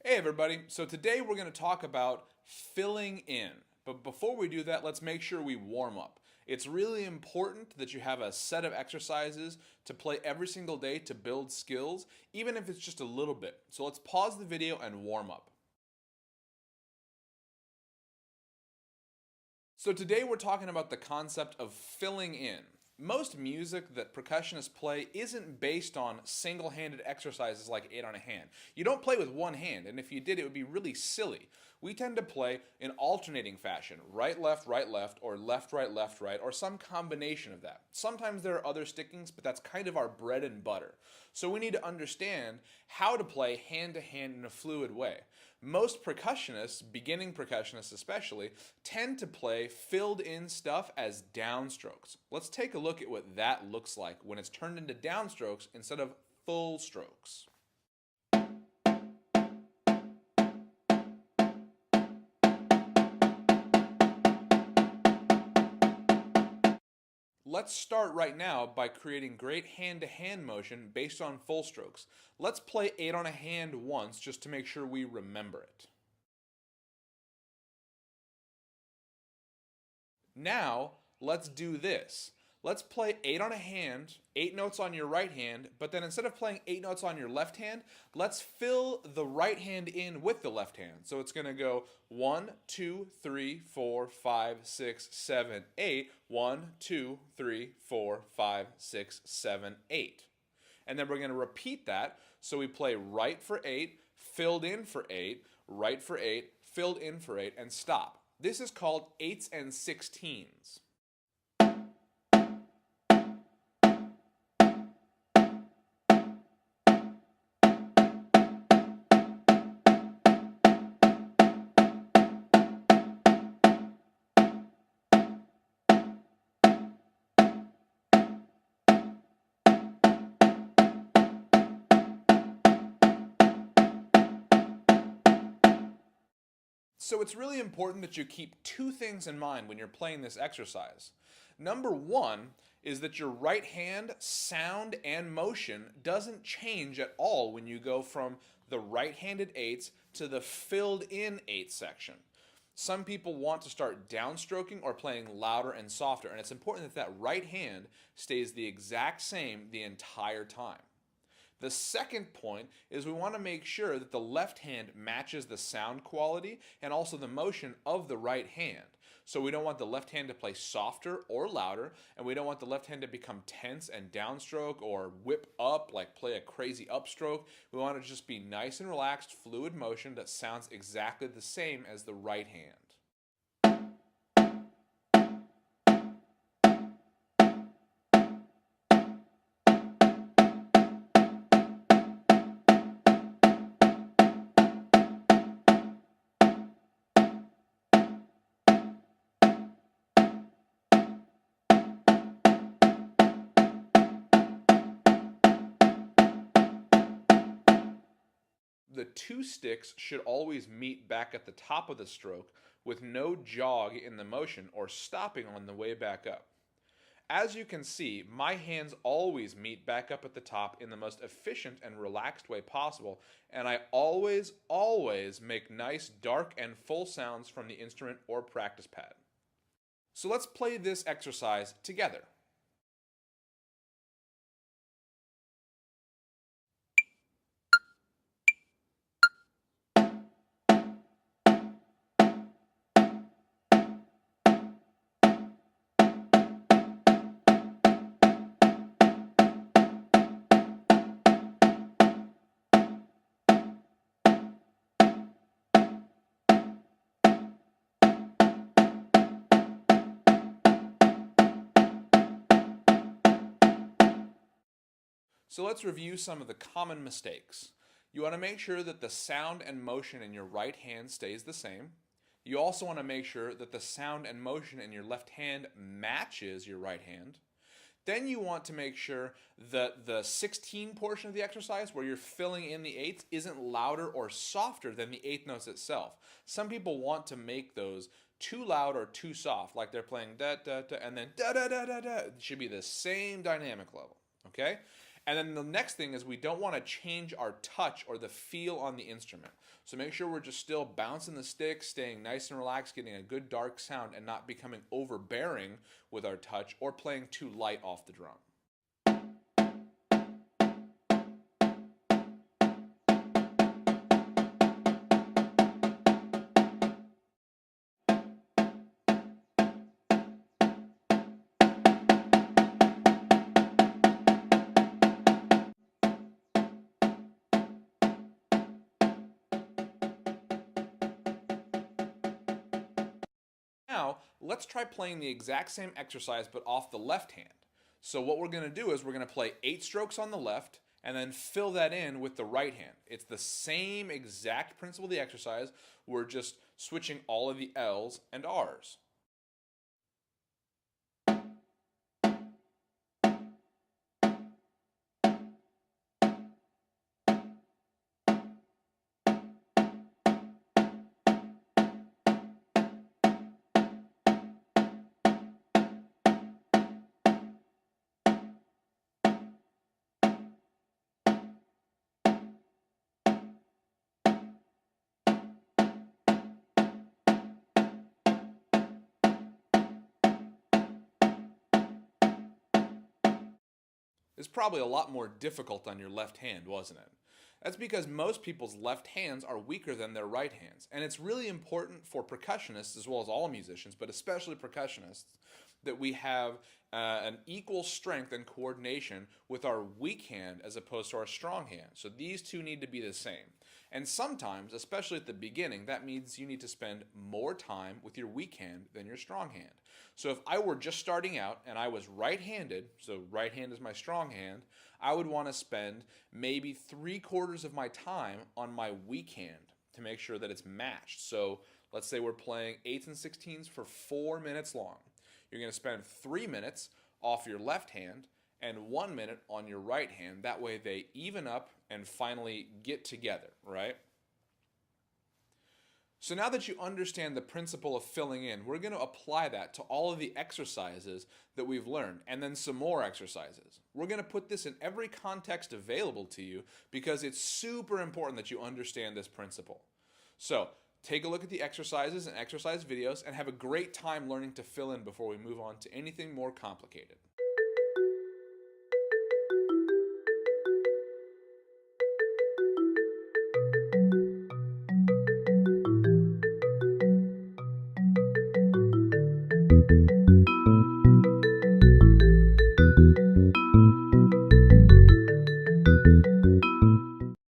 Hey everybody, so today we're going to talk about filling in. But before we do that, let's make sure we warm up. It's really important that you have a set of exercises to play every single day to build skills, even if it's just a little bit. So let's pause the video and warm up. So today we're talking about the concept of filling in. Most music that percussionists play isn't based on single-handed exercises like 8 on a hand. You don't play with one hand, and if you did, it would be really silly. We tend to play in alternating fashion, right, left, or left, right, or some combination of that. Sometimes there are other stickings, but that's kind of our bread and butter. So we need to understand how to play hand-to-hand in a fluid way. Most percussionists, beginning percussionists especially, tend to play filled-in stuff as downstrokes. Let's take a look at what that looks like when it's turned into downstrokes instead of full strokes. Let's start right now by creating great hand-to-hand motion based on full strokes. Let's play 8 on a hand once just to make sure we remember it. Now, let's do this. Let's play 8 on a hand, 8 notes on your right hand, but then instead of playing 8 notes on your left hand, let's fill the right hand in with the left hand. So it's going to go 1, 2, 3, 4, 5, 6, 7, 8. 1, 2, 3, 4, 5, 6, 7, 8. And then we're going to repeat that. So we play right for 8, filled in for 8, right for 8, filled in for 8, and stop. This is called 8s and 16s. So it's really important that you keep two things in mind when you're playing this exercise. Number one is that your right hand sound and motion doesn't change at all when you go from the right-handed 8s to the filled-in 8 section. Some people want to start downstroking or playing louder and softer, and it's important that that right hand stays the exact same the entire time. The second point is we want to make sure that the left hand matches the sound quality and also the motion of the right hand. So we don't want the left hand to play softer or louder, and we don't want the left hand to become tense and downstroke or whip up, like play a crazy upstroke. We want it to just be nice and relaxed, fluid motion that sounds exactly the same as the right hand. The two sticks should always meet back at the top of the stroke with no jog in the motion or stopping on the way back up. As you can see, my hands always meet back up at the top in the most efficient and relaxed way possible, and I always make nice dark and full sounds from the instrument or practice pad. So let's play this exercise together. So let's review some of the common mistakes. You want to make sure that the sound and motion in your right hand stays the same. You also want to make sure that the sound and motion in your left hand matches your right hand. Then you want to make sure that the 16 portion of the exercise, where you're filling in the 8s, isn't louder or softer than the 8th notes itself. Some people want to make those too loud or too soft, like they're playing da da da and then da da da da da. It should be the same dynamic level, okay? And then the next thing is we don't want to change our touch or the feel on the instrument. So make sure we're just still bouncing the stick, staying nice and relaxed, getting a good dark sound, and not becoming overbearing with our touch or playing too light off the drum. Now, let's try playing the exact same exercise but off the left hand. So what we're going to do is we're going to play 8 strokes on the left and then fill that in with the right hand. It's the same exact principle of the exercise. We're just switching all of the L's and R's. It's probably a lot more difficult on your left hand, wasn't it? That's because most people's left hands are weaker than their right hands. And it's really important for percussionists, as well as all musicians, but especially percussionists, that we have an equal strength and coordination with our weak hand as opposed to our strong hand. So these two need to be the same. And sometimes, especially at the beginning, that means you need to spend more time with your weak hand than your strong hand. So if I were just starting out and I was right-handed, so right hand is my strong hand, I would want to spend maybe 3/4 of my time on my weak hand to make sure that it's matched. So let's say we're playing 8s and 16s for 4 minutes long. You're going to spend 3 minutes off your left hand and 1 minute on your right hand. That way they even up and finally get together, right? So now that you understand the principle of filling in, we're going to apply that to all of the exercises that we've learned, and then some more exercises. We're going to put this in every context available to you because it's super important that you understand this principle. So take a look at the exercises and exercise videos and have a great time learning to fill in before we move on to anything more complicated.